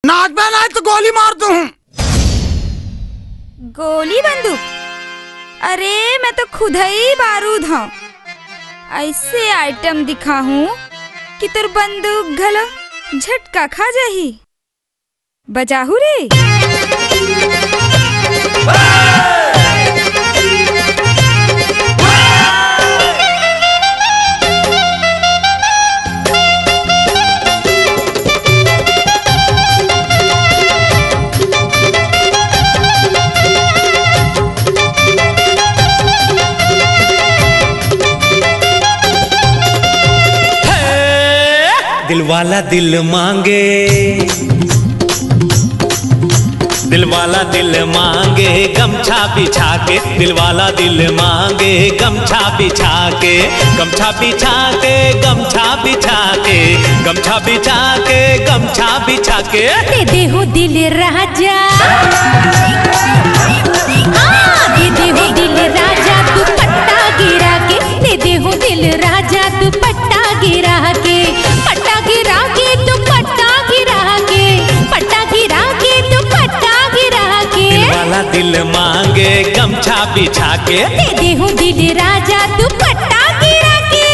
नाच बे नाच तो गोली मार दूं। गोली बंदूक? अरे मैं तो खुद ही बारूद हूँ। ऐसे आइटम दिखा हूँ कि तुर बंदूक घलो झटका खा जाही। बजाहू रे। दिल वाला दिल मांगे, दिल वाला दिल मांगे गमछा बिछा के, दिल वाला दिल मांगे गमछा बिछा के, गमछा बिछा के, गमछा बिछा के, गमछा बिछा के, गमछा बिछा के। दे दे हो दिल राजा, दे दे हो दिल राजा तू पट्टा गिरा के, दे दे हो दिल राजा तू पट्टा गिरा के, पट्टा गिरा के तू पट्टा गिरा के, पट्टा गिरा के तू पट्टा गिरा के। दिल वाला दिल मांगे गमछा बिछा के, दे दे हो दिल राजा तू पट्टा गिरा के।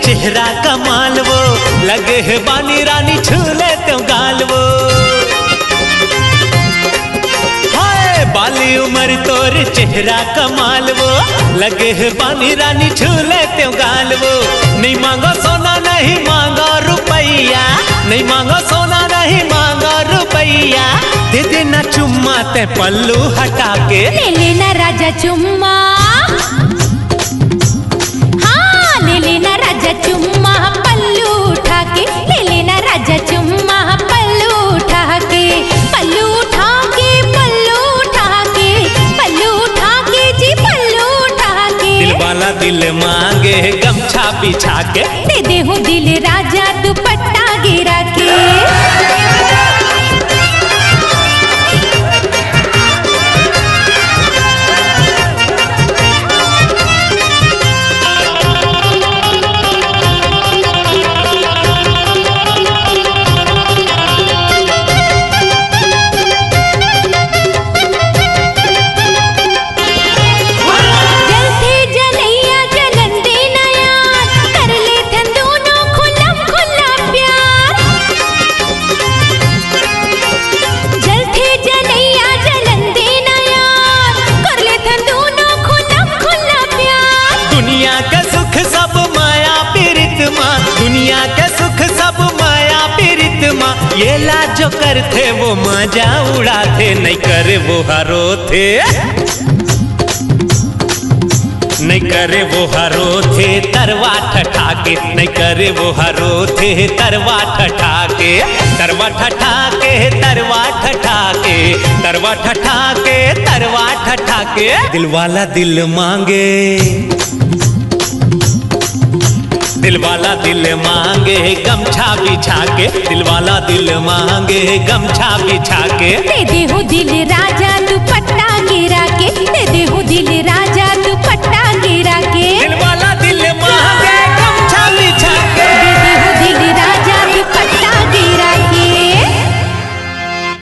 चेहरा कमाल वो लगे है बानी रानी छूले तो गाल वो, हाय बाली उम्र तोर चेहरा कमाल वो लगे है बानी रानी छूले तो गाल वो। नहीं मांगो सोना नहीं मांगो रुपैया, नहीं मांगो सोना नहीं मांगो रुपैया, दे देना चुम्मा ते पल्लू हटा के, ले लेना राजा चुम्मा, ले लेना राजा चुम्मा पल्लू उठा के, ले लेना राजा चुम्मा पल्लू उठा के, पल्लू उठा के, पल्लू उठा के, पल्लू उठा के जी पल्लू उठा के। दिल वाला दिल मांगे गमछा बिछा के, दे दे हो दिल राजा तू पट्टा गिरा के। दुनिया के सुख सब माया पीरित माँ, ये लाज जो करते वो मजा उड़ाते, नहीं करे वो हरो थे, नहीं करे वो हरो थे तरवा ठठा के, नहीं करे वो हरो थे तरवा ठठा के, तरवा ठठा के, तरवा ठठा के, तरवा ठठा के, तरवा ठठा के। दिल वाला दिल मांगे, दिल वाला दिल मांगे गमछा बिछा के, दिल वाला दिल मांगे गमछा बिछा के। दे दे हो दिल राजा तू पट्टा गिरा के, दे दे हो दिल राजा तू